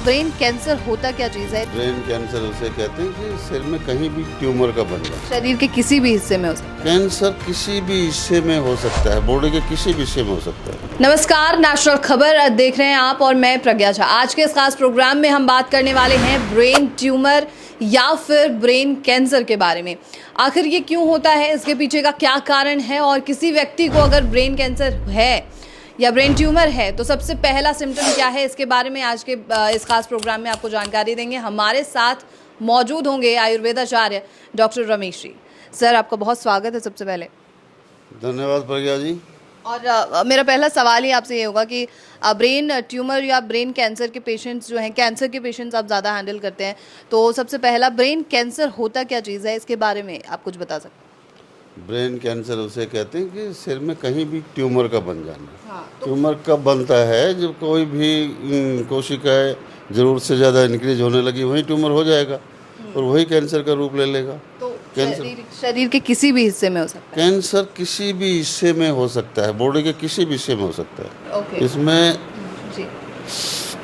Brain cancer होता क्या चीज़ है? ब्रेन कैंसर उसे कहते हैं कि सिर में कहीं भी ट्यूमर का बन जाए। शरीर के किसी भी हिस्से में हो सकता है। कैंसर किसी भी हिस्से में हो सकता है, बॉडी के किसी भी हिस्से में हो सकता है। नमस्कार, नेशनल खबर देख रहे हैं आप और मैं प्रज्ञा झा। आज के इस खास प्रोग्राम में हम बात करने वाले हैं ब्रेन ट्यूमर या फिर ब्रेन कैंसर के बारे में। आखिर ये क्यों होता है, इसके पीछे का क्या कारण है और किसी व्यक्ति को अगर ब्रेन कैंसर है या ब्रेन ट्यूमर है तो सबसे पहला सिम्टम क्या है, इसके बारे में आज के इस खास प्रोग्राम में आपको जानकारी देंगे। हमारे साथ मौजूद होंगे आयुर्वेदाचार्य डॉक्टर रमेश जी। सर, आपका बहुत स्वागत है सबसे पहले। धन्यवाद प्रज्ञा जी। और मेरा पहला सवाल ही आपसे ये होगा कि ब्रेन ट्यूमर या ब्रेन कैंसर के पेशेंट्स जो हैं, कैंसर के पेशेंट्स आप ज़्यादा हैंडल करते हैं, तो सबसे पहला ब्रेन कैंसर होता क्या चीज़ है, इसके बारे में आप कुछ बता सकते हैं? ब्रेन कैंसर उसे कहते हैं कि सिर में कहीं भी ट्यूमर का बन जाना। हाँ, ट्यूमर कब बनता है? जब कोई भी कोशिकाएं ज़रूरत से ज़्यादा इंक्रीज होने लगी, वहीं ट्यूमर हो जाएगा और वही कैंसर का रूप ले लेगा। तो कैंसर शरीर के किसी भी हिस्से में हो सकता कैंसर किसी भी हिस्से में हो सकता है, बॉडी के किसी भी हिस्से में हो सकता है। है। ओके इसमें जी।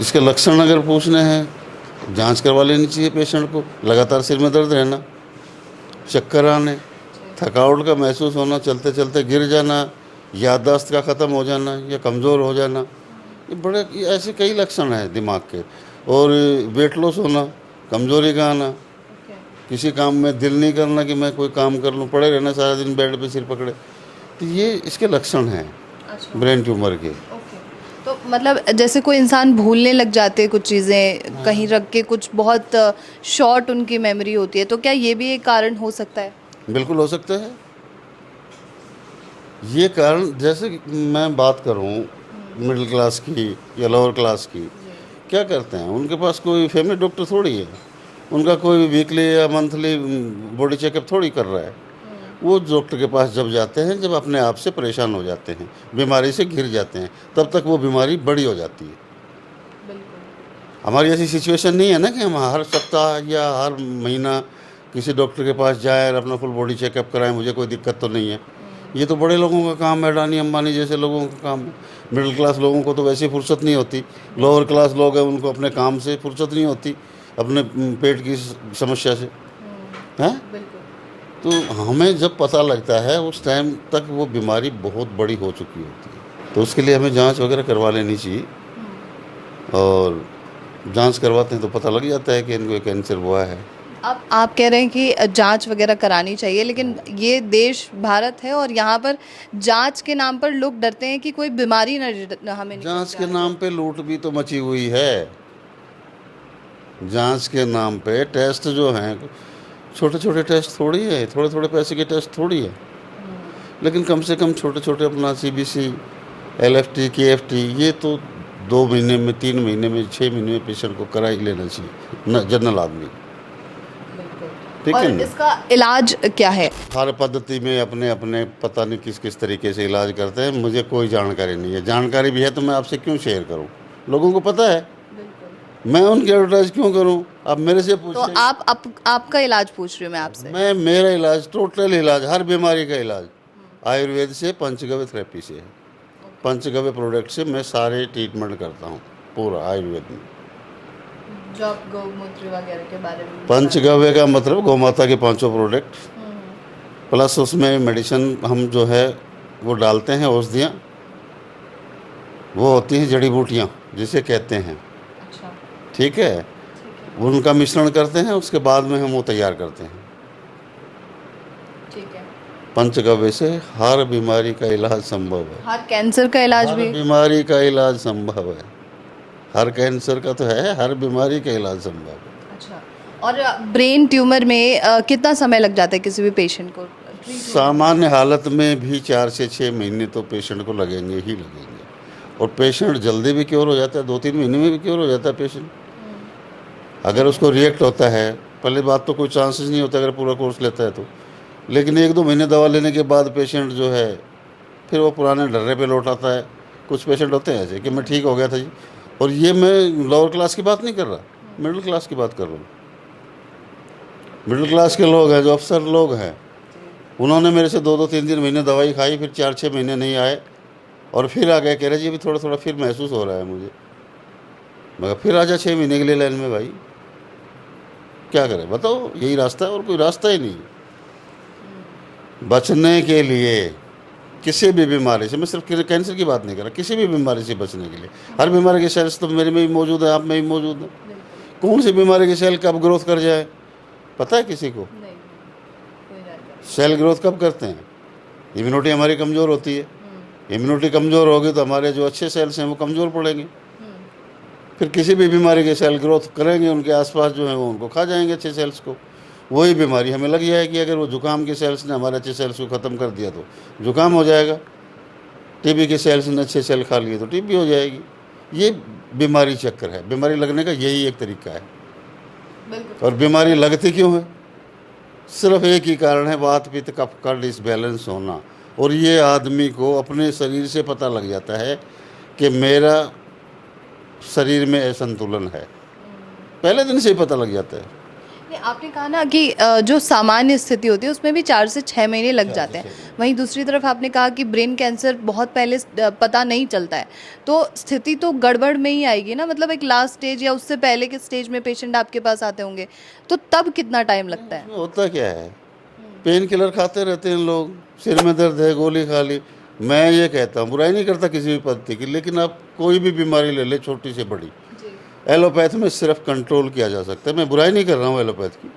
इसके लक्षण अगर पूछने हैं, जांच करवा लेनी चाहिए पेशेंट को। लगातार सिर में दर्द रहना, चक्कर आने, थकावट का महसूस होना, चलते चलते गिर जाना, याददाश्त का ख़त्म हो जाना या कमज़ोर हो जाना, ये ऐसे कई लक्षण हैं दिमाग के। और वेट लॉस होना, कमज़ोरी का आना, किसी काम में दिल नहीं करना कि मैं कोई काम कर लूँ, पड़े रहना सारा दिन बेड पे सिर पकड़े, तो ये इसके लक्षण हैं अच्छा। ब्रेन ट्यूमर के। ओके, तो मतलब जैसे कोई इंसान भूलने लग जाते हैं कुछ चीज़ें कहीं रख के, कुछ बहुत शॉर्ट उनकी मेमोरी होती है, तो क्या ये भी एक कारण हो सकता है? बिल्कुल हो सकता है ये कारण। जैसे कि मैं बात करूं मिडिल क्लास की या लोअर क्लास की, क्या करते हैं, उनके पास कोई फैमिली डॉक्टर थोड़ी है, उनका कोई वीकली या मंथली बॉडी चेकअप थोड़ी कर रहा है। वो डॉक्टर के पास जब जाते हैं जब अपने आप से परेशान हो जाते हैं, बीमारी से घिर जाते हैं, तब तक वो बीमारी बड़ी हो जाती है। हमारी ऐसी सिचुएशन नहीं है ना कि हम हर सप्ताह या हर महीना किसी डॉक्टर के पास जाए और अपना फुल बॉडी चेकअप कराएं, मुझे कोई दिक्कत तो नहीं है। ये तो बड़े लोगों का काम है, अडानी अंबानी जैसे लोगों का काम है। मिडिल क्लास लोगों को तो वैसे ही फुर्सत नहीं होती। लोअर क्लास लोग हैं, उनको अपने काम से फुर्सत नहीं होती, अपने पेट की समस्या से, हैं। तो हमें जब पता लगता है उस टाइम तक वो बीमारी बहुत बड़ी हो चुकी होती है, तो उसके लिए हमें जांच वगैरह करवा लेनी चाहिए। और जांच करवाते हैं तो पता लग जाता है कि इनको कैंसर हुआ है। आप कह रहे हैं कि जांच वगैरह करानी चाहिए, लेकिन ये देश भारत है और यहाँ पर जांच के नाम पर लोग डरते हैं कि कोई बीमारी न हमें निकल जांच के जाए। नाम पे लूट भी तो मची हुई है। जांच के नाम पे टेस्ट जो हैं, छोटे छोटे टेस्ट थोड़ी है, थोड़े थोड़े पैसे के टेस्ट थोड़ी है, लेकिन कम से कम छोटे छोटे अपना CBC, LFT, KFT, ये तो 2 महीने में, 3 महीने में, 6 महीने में पेशेंट को करा ही लेना चाहिए न जनरल आदमी। ठीक और है ना? इसका इलाज क्या है? हर पद्धति में अपने अपने पता नहीं किस किस तरीके से इलाज करते हैं, मुझे कोई जानकारी नहीं है। जानकारी भी है तो मैं आपसे क्यों शेयर करूं? लोगों को पता है, मैं उनकी एडवर्टाइज क्यों करूं? आप मेरे से तो पूछिए। आपका इलाज पूछ रही हूँ मैं आपसे। मेरा इलाज, टोटल इलाज, हर बीमारी का इलाज आयुर्वेद से, पंचगव्य थेरेपी से है। पंचगव्य प्रोडक्ट से मैं सारे ट्रीटमेंट करता हूँ, पूरा आयुर्वेद में। जो आप गौमूत्र वगैरह के बारे में पंचगव्य का मतलब गौमाता के 5 प्रोडक्ट, प्लस उसमें मेडिसिन हम जो है वो डालते हैं, औषधियाँ वो होती हैं, जड़ी बूटियाँ जिसे कहते हैं। अच्छा, ठीक है, उनका मिश्रण करते हैं, उसके बाद में हम वो तैयार करते हैं। ठीक है। पंचगव्य से हर बीमारी का इलाज संभव है। हर कैंसर का इलाज हर भी? बीमारी का इलाज संभव है। हर कैंसर का तो है, हर बीमारी का इलाज संभव है। अच्छा, और ब्रेन ट्यूमर में कितना समय लग जाता है किसी भी पेशेंट को? सामान्य हालत में भी 4 से 6 महीने तो पेशेंट को लगेंगे ही लगेंगे, और पेशेंट जल्दी भी क्योर हो जाता है, 2-3 महीने में भी क्योर हो जाता है पेशेंट, अगर उसको रिएक्ट होता है। पहले बात तो कोई चांसेस नहीं होता अगर पूरा कोर्स लेता है तो, लेकिन 1-2 महीने दवा लेने के बाद पेशेंट जो है फिर वो पुराने ढर्रे पे लौट आता है। कुछ पेशेंट होते हैं ऐसे कि मैं ठीक हो गया था जी, और ये मैं लोअर क्लास की बात नहीं कर रहा, मिडिल क्लास की बात कर रहा हूँ। मिडिल क्लास के लोग हैं, जो अफसर लोग हैं, उन्होंने मेरे से 2-2, 3-3 महीने दवाई खाई, फिर 4-6 महीने नहीं आए, और फिर आ गए कह रहे जी अभी थोड़ा थोड़ा फिर महसूस हो रहा है मुझे। मगर फिर आजा 6 महीने के लिए लाइन में भाई, क्या करें बताओ, यही रास्ता है और कोई रास्ता ही नहीं। बचने के लिए किसी भी बीमारी से, मैं सिर्फ कैंसर की बात नहीं कर रहा, किसी भी बीमारी से बचने के लिए, हर बीमारी के सेल्स तो मेरे में भी मौजूद है, आप में भी मौजूद है। कौन सी बीमारी की सेल कब ग्रोथ कर जाए पता है किसी को? सेल ग्रोथ कब करते हैं? इम्यूनिटी हमारी कमज़ोर होती है, इम्यूनिटी कमज़ोर होगी तो हमारे जो अच्छे सेल्स हैं वो कमज़ोर पड़ेंगे, फिर किसी भी बीमारी के सेल ग्रोथ करेंगे, उनके आसपास जो है वो उनको खा जाएंगे अच्छे सेल्स को, वही बीमारी हमें लग जाएगी। अगर वो जुकाम के सेल्स ने हमारे अच्छे सेल्स को ख़त्म कर दिया तो जुकाम हो जाएगा, टीबी के सेल्स ने अच्छे सेल खा लिए तो टीबी हो जाएगी। ये बीमारी चक्कर है, बीमारी लगने का यही एक तरीका है। और बीमारी लगती क्यों है? सिर्फ एक ही कारण है, वात पित्त कफ का डिसबैलेंस होना। और ये आदमी को अपने शरीर से पता लग जाता है कि मेरा शरीर में असंतुलन है, पहले दिन से ही पता लग जाता है। नहीं, आपने कहा ना कि जो सामान्य स्थिति होती है उसमें भी 4 से 6 महीने लग जाते हैं, वहीं दूसरी तरफ आपने कहा कि ब्रेन कैंसर बहुत पहले पता नहीं चलता है, तो स्थिति तो गड़बड़ में ही आएगी ना, मतलब एक लास्ट स्टेज या उससे पहले के स्टेज में पेशेंट आपके पास आते होंगे, तो तब कितना टाइम लगता है? होता क्या है, पेन किलर खाते रहते हैं लोग, सिर में दर्द है गोली खा ली। मैं ये कहता हूँ, बुराई नहीं करता किसी भी पद्धति की, लेकिन आप कोई भी बीमारी ले ले, छोटी से बड़ी, एलोपैथ में सिर्फ कंट्रोल किया जा सकता है। मैं बुराई नहीं कर रहा हूँ एलोपैथ की,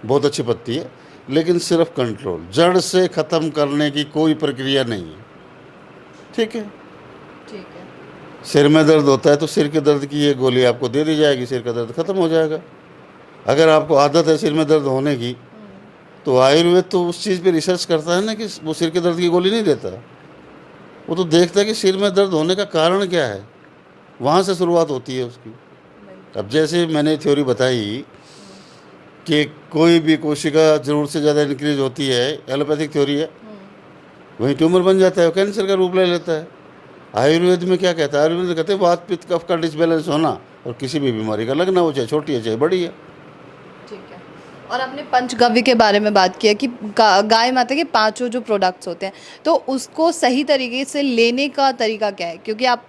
बहुत अच्छी पत्ती है, लेकिन सिर्फ कंट्रोल, जड़ से ख़त्म करने की कोई प्रक्रिया नहीं है। ठीक है, ठीक है। सिर में दर्द होता है तो सिर के दर्द की ये गोली आपको दे दी जाएगी, सिर का दर्द ख़त्म हो जाएगा। अगर आपको आदत है सिर में दर्द होने की, तो आयुर्वेद तो उस चीज़ पे रिसर्च करता है ना कि वो सिर के दर्द की गोली नहीं देता, वो तो देखता है कि सिर में दर्द होने का कारण क्या है, वहाँ से शुरुआत होती है उसकी। अब जैसे मैंने थ्योरी बताई कि कोई भी कोशिका ज़रूरत से ज़्यादा इंक्रीज होती है, एलोपैथिक थ्योरी है, वहीं ट्यूमर बन जाता है, कैंसर का रूप ले लेता है। आयुर्वेद में क्या कहता है? आयुर्वेद में कहते हैं वात पित्त कफ का डिसबैलेंस होना, और किसी भी बीमारी का लगना, वो चाहे छोटी है चाहे बड़ी है। ठीक है। और आपने पंचगव्य के बारे में बात किया कि गाय माता के 5 जो प्रोडक्ट्स होते हैं, तो उसको सही तरीके से लेने का तरीका क्या है? क्योंकि आप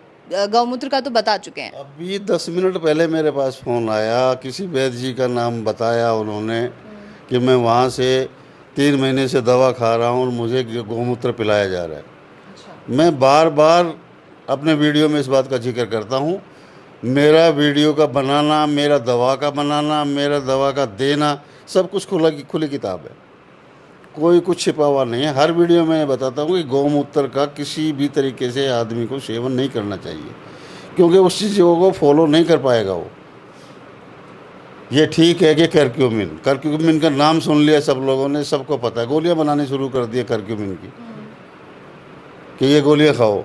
गौमूत्र का तो बता चुके हैं। अभी 10 मिनट पहले मेरे पास फ़ोन आया, किसी वैद्य जी का नाम बताया उन्होंने कि मैं वहाँ से 3 महीने से दवा खा रहा हूँ और मुझे गौमूत्र पिलाया जा रहा है। अच्छा। मैं बार बार अपने वीडियो में इस बात का जिक्र करता हूँ, मेरा वीडियो का बनाना, मेरा दवा का बनाना, मेरा दवा का देना, सब कुछ खुली किताब है, कोई कुछ छिपा हुआ नहीं है। हर वीडियो में बताता हूँ कि गौमूत्र का किसी भी तरीके से आदमी को सेवन नहीं करना चाहिए, क्योंकि उस चीज़ों को फॉलो नहीं कर पाएगा वो। ये ठीक है कि करक्यूमिन का नाम सुन लिया सब लोगों ने, सबको पता है, गोलियां बनानी शुरू कर दी करक्यूमिन की कि ये गोलियां खाओ,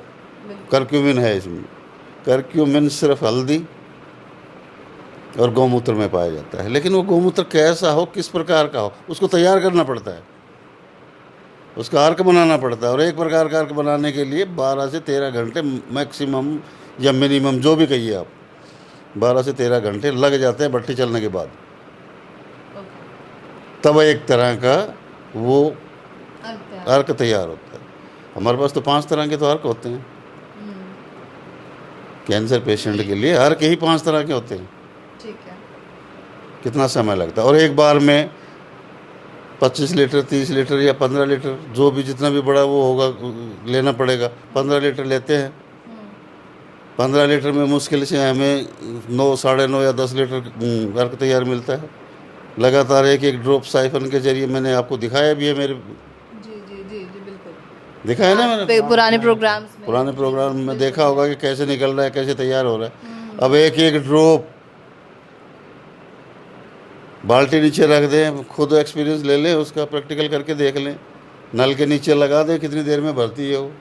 करक्यूमिन है इसमें। करक्यूमिन सिर्फ हल्दी और गौमूत्र में पाया जाता है, लेकिन वो गौमूत्र कैसा हो, किस प्रकार का हो, उसको तैयार करना पड़ता है, उसका अर्क बनाना पड़ता है। और एक प्रकार का अर्क बनाने के लिए 12 से 13 घंटे मैक्सिमम या मिनिमम, जो भी कहिए आप, 12 से 13 घंटे लग जाते हैं भट्टी चलने के बाद, तब एक तरह का वो अर्क तैयार होता है। हमारे पास तो 5 तरह के तो अर्क होते हैं कैंसर पेशेंट के लिए, अर्क ही 5 तरह के होते हैं। ठीक है। कितना समय लगता है, और एक बार में 25 लीटर 30 लीटर या 15 लीटर, जो भी जितना भी बड़ा वो होगा लेना पड़ेगा। 15 लीटर लेते हैं, 15 लीटर में मुश्किल से हमें 9, 9.5 या 10 लीटर अर्क तैयार मिलता है। लगातार एक ड्रॉप साइफन के जरिए, मैंने आपको दिखाया भी है, मेरे जी बिल्कुल दिखाया ना मैंने पुराने प्रोग्राम में देखा होगा कि कैसे निकल रहा है, कैसे तैयार हो रहा है। अब एक ड्रॉप बाल्टी नीचे रख दें, खुद एक्सपीरियंस ले लें, उसका प्रैक्टिकल करके देख लें, नल के नीचे लगा दें, कितनी देर में भरती है वो।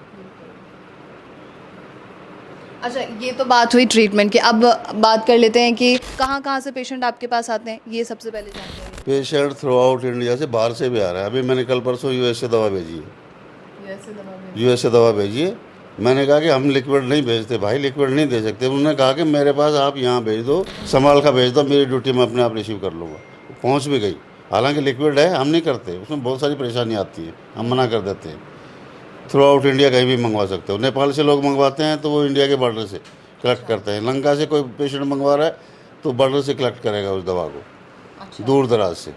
अच्छा, ये तो बात हुई ट्रीटमेंट की, अब बात कर लेते हैं कि कहाँ से पेशेंट आपके पास आते हैं, ये सबसे पहले जानते हैं। पेशेंट थ्रू आउट इंडिया से, बाहर से भी आ रहा है। अभी मैंने कल परसों यूएस से दवा भेजी है, यूएस से दवा भेजी है। मैंने कहा कि हम लिक्विड नहीं भेजते भाई, लिक्विड नहीं दे सकते। उन्होंने कहा कि मेरे पास आप यहाँ भेज दो, संभाल का भेज दो, मेरी ड्यूटी में अपने आप रिसीव कर लूँगा। पहुँच भी गई, हालांकि लिक्विड है, हम नहीं करते, उसमें बहुत सारी परेशानी आती है, हम मना कर देते हैं। थ्रू आउट इंडिया कहीं भी मंगवा सकते हो। नेपाल से लोग मंगवाते हैं तो वो इंडिया के बॉर्डर से, कलेक्ट करते हैं। लंका से कोई पेशेंट मंगवा रहा है तो बॉर्डर से कलेक्ट करेगा उस दवा को, अच्छा। दूर दराज से।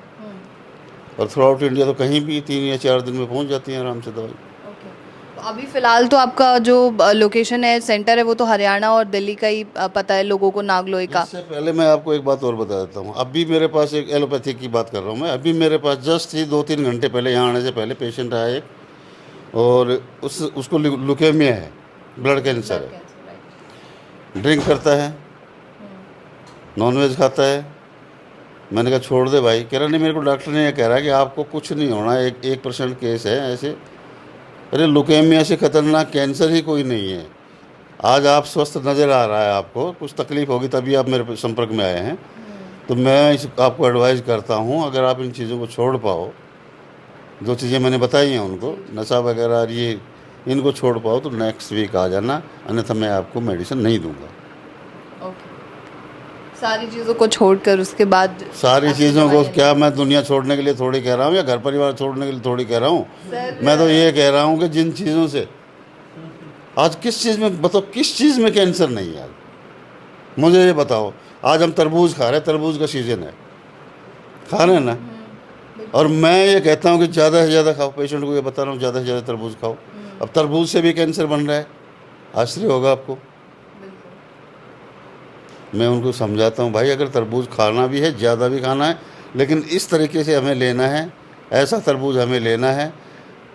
और थ्रू आउट इंडिया तो कहीं भी 3 या 4 दिन में पहुंच जाती है आराम से दवाई। ओके, तो अभी फ़िलहाल तो आपका जो लोकेशन है, सेंटर है, वो तो हरियाणा और दिल्ली का ही पता है लोगों को, नागलोई का। इससे पहले मैं आपको एक बात और बता देता हूँ। अभी मेरे पास एक एलोपैथी की बात कर रहा हूँ मैं, अभी मेरे पास जस्ट ही 2-3 घंटे पहले, यहाँ आने से पहले पेशेंट आया एक, और उसको लुकेमिया है, ब्लड कैंसर है, ड्रिंक करता है, नॉनवेज खाता है। मैंने कहा छोड़ दे भाई। कह रहा नहीं, मेरे को डॉक्टर ने ये कह रहा है कि आपको कुछ नहीं होना, 1% केस है ऐसे। अरे लुकेमिया से खतरनाक कैंसर ही कोई नहीं है। आज आप स्वस्थ नज़र आ रहा है, आपको कुछ तकलीफ होगी तभी आप मेरे संपर्क में आए हैं। तो मैं आपको एडवाइस करता हूँ, अगर आप इन चीज़ों को छोड़ पाओ, जो चीज़ें मैंने बताई हैं उनको, नशा वगैरह ये इनको छोड़ पाओ तो नेक्स्ट वीक आ जाना, अन्यथा मैं आपको मेडिसिन नहीं दूंगा। ओके, सारी चीज़ों को छोड़कर उसके बाद सारी आपकी चीज़ों को दवाई क्या मैं दुनिया छोड़ने के लिए थोड़ी कह रहा हूँ, या घर परिवार छोड़ने के लिए थोड़ी कह रहा हूँ। सर, मैं तो ये कह रहा हूँ कि जिन चीज़ों से आज, किस चीज़ में बताओ, किस चीज़ में कैंसर नहीं है आज मुझे ये बताओ। आज हम तरबूज खा रहे हैं, तरबूज का सीज़न है, खा रहे हैं ना। और मैं ये कहता हूँ कि ज़्यादा से ज़्यादा खाओ, पेशेंट को ये बता रहा हूँ ज़्यादा से ज़्यादा तरबूज खाओ। अब तरबूज से भी कैंसर बन रहा है, आश्चर्य होगा आपको। मैं उनको समझाता हूँ भाई, अगर तरबूज खाना भी है, ज़्यादा भी खाना है, लेकिन इस तरीके से हमें लेना है, ऐसा तरबूज हमें लेना है।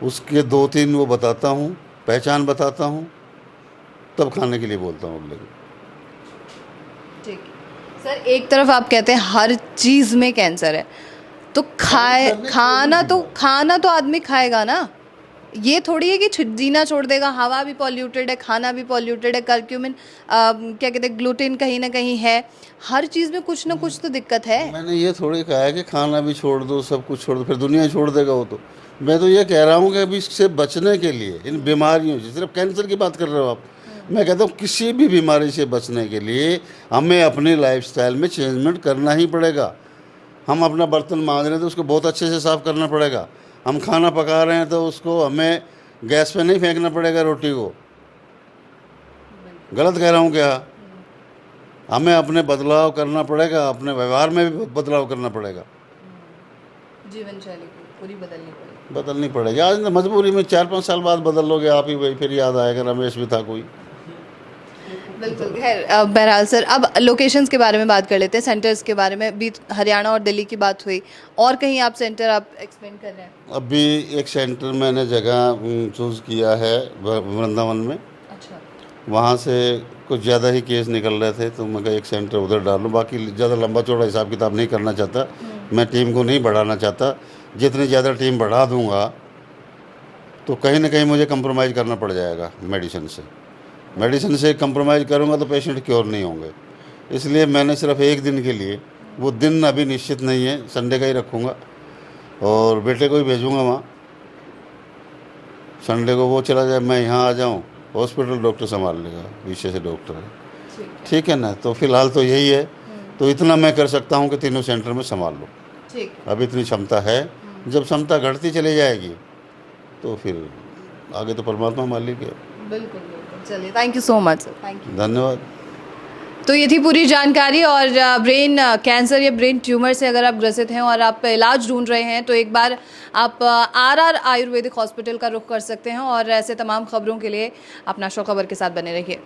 उसके 2-3 वो बताता हूँ, पहचान बताता हूँ, तब खाने के लिए बोलता हूँ अगले को। ठीक है सर, एक तरफ आप कहते हैं हर चीज़ में कैंसर है, तो खाना तो आदमी खाएगा ना। ये थोड़ी है कि जीना छोड़ देगा। हवा भी पॉल्यूटेड है, खाना भी पॉल्यूटेड है, कर्क्यूमिन क्या कहते हैं, ग्लूटेन कहीं ना कहीं है। हर चीज़ में कुछ ना कुछ तो दिक्कत है। मैंने ये थोड़ी कहा है कि खाना भी छोड़ दो, सब कुछ छोड़ दो, फिर दुनिया छोड़ देगा वो तो। मैं तो ये कह रहा हूँ कि अभी इससे बचने के लिए, इन बीमारियों से, सिर्फ कैंसर की बात कर रहे हो आप, मैं कहता हूँ किसी भी बीमारी से बचने के लिए हमें अपनी लाइफस्टाइल में चेंजमेंट करना ही पड़ेगा। हम अपना बर्तन मांज रहे हैं तो उसको बहुत अच्छे से साफ़ करना पड़ेगा। हम खाना पका रहे हैं तो उसको हमें गैस पे नहीं फेंकना पड़ेगा रोटी को। गलत कह रहा हूँ क्या? हमें अपने बदलाव करना पड़ेगा, अपने व्यवहार में भी बदलाव करना पड़ेगा, जीवन शैली पूरी बदलनी पड़ेगी। आज मजबूरी में 4-5 साल बाद बदल लोगे आप ही, वही फिर याद आएगा रमेश भी था कोई। बिल्कुल। खैर, बहरहाल सर, अब लोकेशंस के बारे में बात कर लेते हैं, सेंटर्स के बारे में भी। हरियाणा और दिल्ली की बात हुई, और कहीं आप सेंटर आप एक्सप्लेन कर रहे हैं? अभी एक सेंटर मैंने जगह चूज़ किया है वृंदावन में। अच्छा। वहाँ से कुछ ज़्यादा ही केस निकल रहे थे, तो मैं कहा एक सेंटर उधर डाल लूँ। बाकी ज़्यादा लंबा चौड़ा हिसाब किताब नहीं करना चाहता, मैं टीम को नहीं बढ़ाना चाहता। जितनी ज़्यादा टीम बढ़ा दूँगा तो कहीं ना कहीं मुझे कंप्रोमाइज़ करना पड़ जाएगा मेडिसिन से कंप्रोमाइज़ करूँगा तो पेशेंट क्योर नहीं होंगे। इसलिए मैंने सिर्फ एक दिन के लिए, वो दिन अभी निश्चित नहीं है, संडे का ही रखूँगा, और बेटे को ही भेजूँगा वहाँ। संडे को वो चला जाए, मैं यहाँ आ जाऊँ, हॉस्पिटल डॉक्टर संभाल लेगा, विशेष डॉक्टर है, ठीक है ना। तो फिलहाल तो यही है, तो इतना मैं कर सकता हूँ कि तीनों सेंटर में संभाल लो। ठीक, अभी इतनी क्षमता है। जब क्षमता घटती चली जाएगी तो फिर आगे तो परमात्मा मालिक है। बिल्कुल। चलिए, thank you so much sir, thank you. धन्यवाद। तो ये थी पूरी जानकारी। और ब्रेन कैंसर या ब्रेन ट्यूमर से अगर आप ग्रसित हैं और आप इलाज ढूंढ रहे हैं, तो एक बार आप RR आयुर्वेदिक हॉस्पिटल का रुख कर सकते हैं। और ऐसे तमाम खबरों के लिए अपना शो खबर के साथ बने रहिए।